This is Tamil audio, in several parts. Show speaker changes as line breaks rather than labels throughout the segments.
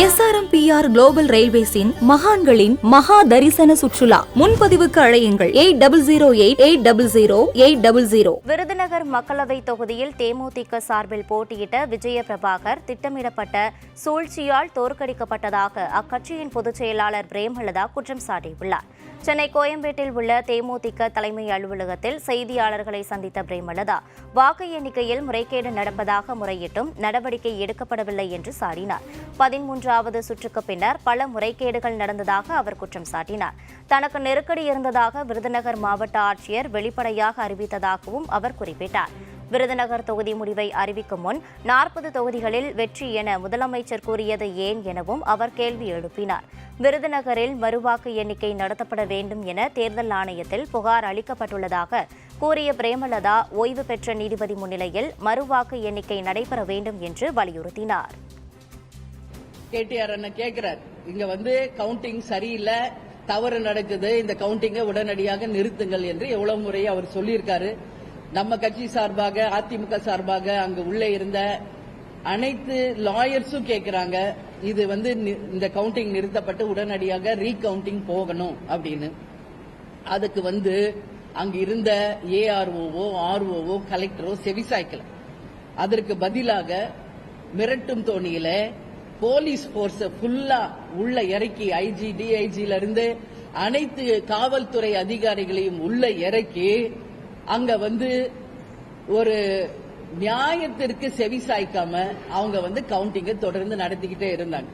SRMPR குளோபல் ரயில்வேஸின் மகான்களின் மகா தரிசன சுற்றுலா. முன்பதிவுக்கு அழையுங்கள் 8008000800.
விருதுநகர் மக்களவை தொகுதியில் தேமுதிக சார்பில் போட்டியிட்ட விஜய பிரபாகர் திட்டமிடப்பட்ட சூழ்ச்சியால் தோற்கடிக்கப்பட்டதாக அக்கட்சியின் பொதுச் செயலாளர் பிரேமலதா குற்றம் சாட்டியுள்ளார். சென்னை கோயம்பேட்டில் உள்ள தேமுதிக தலைமை அலுவலகத்தில் செய்தியாளர்களை சந்தித்த பிரேமலதா வாக்கு எண்ணிக்கையில் முறைகேடு நடப்பதாக முறையிட்டும் நடவடிக்கை எடுக்கப்படவில்லை என்று சாடினார். 13வது சுற்றுக்கு பின்னர் பல முறைகேடுகள் நடந்ததாக அவர் குற்றம் சாட்டினார். தனக்கு நெருக்கடி இருந்ததாக விருதுநகர் மாவட்ட ஆட்சியர் வெளிப்படையாக அறிவித்ததாகவும் அவர் குறிப்பிட்டார். விருதுநகர் தொகுதி முடிவை அறிவிக்கும் முன் 40 தொகுதிகளில் வெற்றி என முதலமைச்சர் கூறியது ஏன் எனவும் அவர் கேள்வி எழுப்பினார். விருதுநகரில் மறுவாக்கு எண்ணிக்கை நடத்தப்பட வேண்டும் என தேர்தல் ஆணையத்தில் புகார் அளிக்கப்பட்டுள்ளதாக கூறிய பிரேமலதா ஓய்வு பெற்ற நீதிபதி முன்னிலையில் மறுவாக்கு எண்ணிக்கை நடைபெற வேண்டும் என்று வலியுறுத்தினார்.
கேடிஆர் அண்ணன் கேட்கிறார், இங்க கவுண்டிங் சரியில்லை, தவறு நடக்குது, இந்த கவுண்டிங்கை உடனடியாக நிறுத்துங்கள் என்று எவ்வளவு முறை அவர் சொல்லியிருக்காரு. நம்ம கட்சி சார்பாக, அதிமுக சார்பாக அங்கு உள்ளே இருந்த அனைத்து லாயர்ஸும் கேட்கிறாங்க, இது இந்த கவுண்டிங் நிறுத்தப்பட்டு உடனடியாக ரீகவுண்டிங் போகணும் அப்படின்னு. அதுக்கு அங்கு இருந்த ஏஆர்ஓவோ ஆர்ஓவோ கலெக்டரோ செவிசாய்க்கல. அதற்கு பதிலாக மிரட்டும் தோணியில போலீஸ் போர்ஸ ஃபுல்லா உள்ள இறக்கி ஐஜி டிஐஜில இருந்து அனைத்து காவல்துறை அதிகாரிகளையும் உள்ள இறக்கி அங்க ஒரு நியாயத்திற்கு செவிசாய்க்காம அவங்க கவுண்டிங்க தொடர்ந்து நடத்திக்கிட்டே இருந்தாங்க.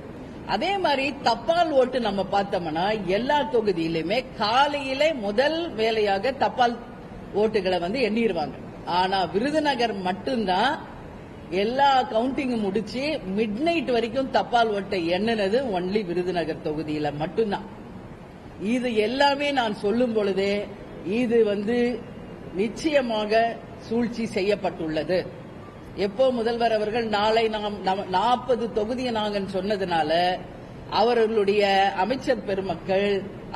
அதே மாதிரி தபால் ஓட்டு நம்ம பார்த்தோம்னா எல்லா தொகுதியிலுமே காலையிலே முதல் வேலையாக தபால் ஓட்டுகளை எண்ணிடுவாங்க. ஆனா விருதுநகர் மட்டும்தான் எல்லா கவுண்டிங் முடிச்சு மிட் நைட் வரைக்கும் தபால் ஓட்டை எண்ணினது ஒன்லி விருதுநகர் தொகுதியில மட்டும்தான். இது எல்லாமே நான் சொல்லும் பொழுதே இது நிச்சயமாக சூழ்ச்சி செய்யப்பட்டுள்ளது. எப்போ முதல்வர் அவர்கள் நாளை 40 தொகுதியை நாங்கள் சொன்னதுனால அவர்களுடைய அமைச்சர் பெருமக்கள்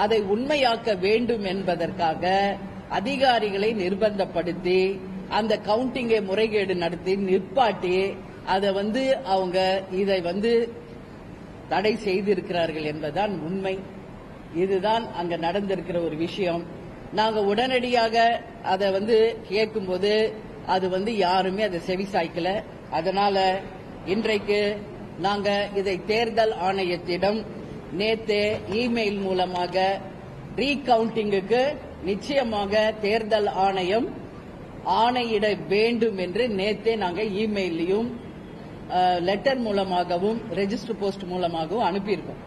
அதை உண்மையாக்க வேண்டும் என்பதற்காக அதிகாரிகளை நிர்பந்தப்படுத்தி அந்த கவுண்டிங்கை முறைகேடு நடத்தி நிற்பாட்டி அதை அவங்க இதை தடை செய்திருக்கிறார்கள் என்பதுதான் உண்மை. இதுதான் அங்க நடந்திருக்கிற ஒரு விஷயம். நாங்க உடனடியாக அதை கேட்கும்போது அது யாருமே அதை செவிசாய்க்கல. அதனால இன்றைக்கு நாங்க இதை தேர்தல் ஆணையத்திடம் நேத்தே இமெயில் மூலமாக ரீகவுண்டிங்குக்கு நிச்சயமாக தேர்தல் ஆணையம் ஆணையிட வேண்டும் என்று நேத்தே நாங்க இமெயிலையும் லெட்டர் மூலமாகவும் ரெஜிஸ்டர் போஸ்ட் மூலமாகவும் அனுப்பியிருக்கோம்.